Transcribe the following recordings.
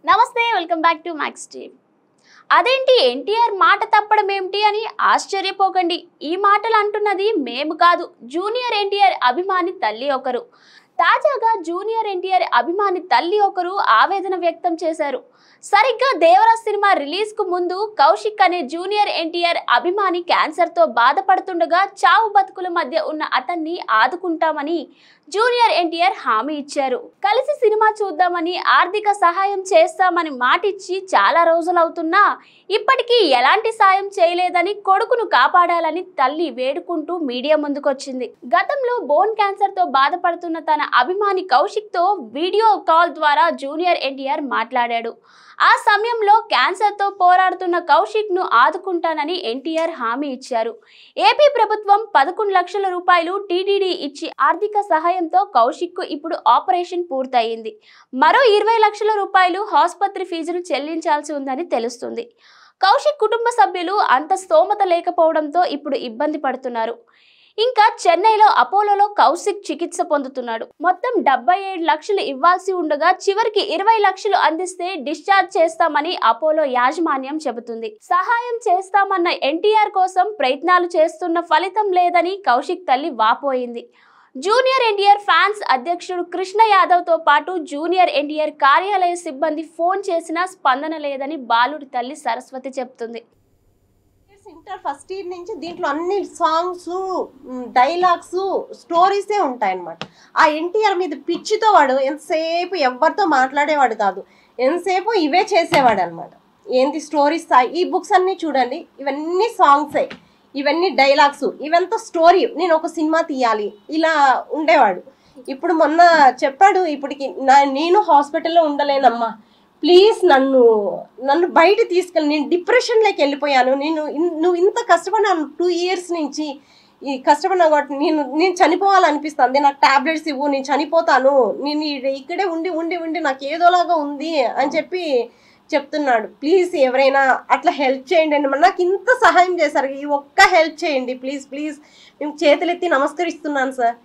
నమస్తే welcome back to max TV. అదేంటి ఎన్టీఆర్ మాట తప్పడం ఏమిటి అని ఆశ్చర్యపోకండి. ఈ మాటలు అంటున్నది మేము కాదు, జూనియర్ ఎన్టీఆర్ అభిమాని తల్లి ఒకరు. తాజాగా జూనియర్ ఎన్టీఆర్ అభిమాని తల్లి ఒకరు ఆవేదన వ్యక్తం చేశారు. సరిగ్గా దేవరా సినిమా రిలీజ్ కు ముందు కౌశిక్ అనే జూనియర్ ఎన్టీఆర్ అభిమాని క్యాన్సర్ తో బాధపడుతుండగా చావు బతుకుల మధ్య ఉన్న అతన్ని ఆదుకుంటామని జూనియర్ ఎన్టీఆర్ హామీ ఇచ్చారు. కలిసి సినిమా చూద్దామని ఆర్థిక సహాయం చేస్తామని మాటిచ్చి చాలా రోజులవుతున్నా ఇప్పటికీ ఎలాంటి సాయం చేయలేదని కొడుకును కాపాడాలని తల్లి వేడుకుంటూ మీడియా ముందుకొచ్చింది. గతంలో బోన్ క్యాన్సర్ తో బాధపడుతున్న తన అభిమాని కౌశిక్ తో వీడియో కాల్ ద్వారా జూనియర్ ఎన్టీఆర్ మాట్లాడాడు. ఆ సమయంలో క్యాన్సర్ తో పోరాడుతున్న కౌశిక్ ను ఆదుకుంటానని ఎన్టీఆర్ హామీ ఇచ్చారు. ఏపీ ప్రభుత్వం 11 లక్షల రూపాయలు టీటీడీ ఇచ్చి ఆర్థిక సహాయంతో కౌశిక్ కు ఇప్పుడు ఆపరేషన్ పూర్తయింది. మరో 20 లక్షల రూపాయలు ఆసుపత్రి ఫీజులు చెల్లించాల్సి ఉందని తెలుస్తుంది. కౌశిక్ కుటుంబ సభ్యులు అంత స్తోమత లేకపోవడంతో ఇప్పుడు ఇబ్బంది పడుతున్నారు. ఇంకా చెన్నైలో అపోలోలో కౌశిక్ చికిత్స పొందుతున్నాడు. మొత్తం 77 లక్షలు ఇవ్వాల్సి ఉండగా చివరికి 20 లక్షలు అందిస్తే డిశ్చార్జ్ చేస్తామని అపోలో యాజమాన్యం చెబుతుంది. సహాయం చేస్తామన్న ఎన్టీఆర్ కోసం ప్రయత్నాలు చేస్తున్న ఫలితం లేదని కౌశిక్ తల్లి వాపోయింది. జూనియర్ ఎన్టీఆర్ ఫ్యాన్స్ అధ్యక్షుడు కృష్ణ యాదవ్ తో పాటు జూనియర్ ఎన్టీఆర్ కార్యాలయ సిబ్బంది ఫోన్ చేసినా స్పందన లేదని బాలుడి తల్లి సరస్వతి చెప్తుంది. ఇంటర్ ఫస్ట్ ఇయర్ నుంచి దీంట్లో అన్ని సాంగ్స్, డైలాగ్స్, స్టోరీసే ఉంటాయన్నమాట. ఆ ఎన్టీఆర్ మీద పిచ్చితో వాడు ఎంతసేపు ఎవరితో మాట్లాడేవాడు కాదు, ఎంతసేపు ఇవే చేసేవాడు అనమాట. ఏంటి స్టోరీస్, ఈ బుక్స్ అన్నీ చూడండి, ఇవన్నీ సాంగ్సే, ఇవన్నీ డైలాగ్స్, ఇవంతా స్టోరీ. నేను ఒక సినిమా తీయాలి ఇలా ఉండేవాడు. ఇప్పుడు మొన్న చెప్పాడు, ఇప్పటికి నేను హాస్పిటల్లో ఉండలేనమ్మా, ప్లీజ్ నన్ను బయట తీసుకెళ్ళి, నేను డిప్రెషన్లోకి వెళ్ళిపోయాను, నువ్వు ఇంత కష్టపడినాను 2 years నుంచి ఈ కష్టపడినా కాబట్టి నేను చనిపోవాలనిపిస్తుంది, నాకు టాబ్లెట్స్ ఇవ్వు, నేను చనిపోతాను, నేను ఇక్కడే ఉండి నాకు ఏదోలాగా ఉంది అని చెప్తున్నాడు. ప్లీజ్ ఎవరైనా అట్లా హెల్ప్ చేయండి అని, నాకు ఇంత సహాయం చేశారు, ఈ ఒక్క హెల్ప్ చేయండి ప్లీజ్ ప్లీజ్, మేము చేతులెత్తి నమస్కరిస్తున్నాను సార్.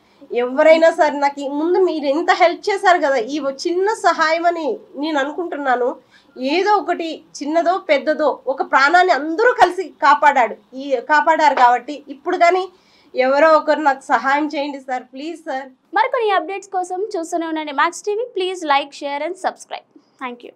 ఎవరైనా సరే నాకు ముందు మీరు ఎంత హెల్ప్ చేశారు కదా, ఈ చిన్న సహాయం అని నేను అనుకుంటున్నాను. ఏదో ఒకటి చిన్నదో పెద్దదో ఒక ప్రాణాన్ని అందరూ కలిసి కాపాడారు కాబట్టి ఇప్పుడు కానీ ఎవరో ఒకరు నాకు సహాయం చేయండి సార్, ప్లీజ్ సార్. మరికొన్ని అప్డేట్స్ కోసం చూస్తూనే ఉండండి max TV. Please like, share and subscribe. Thank you.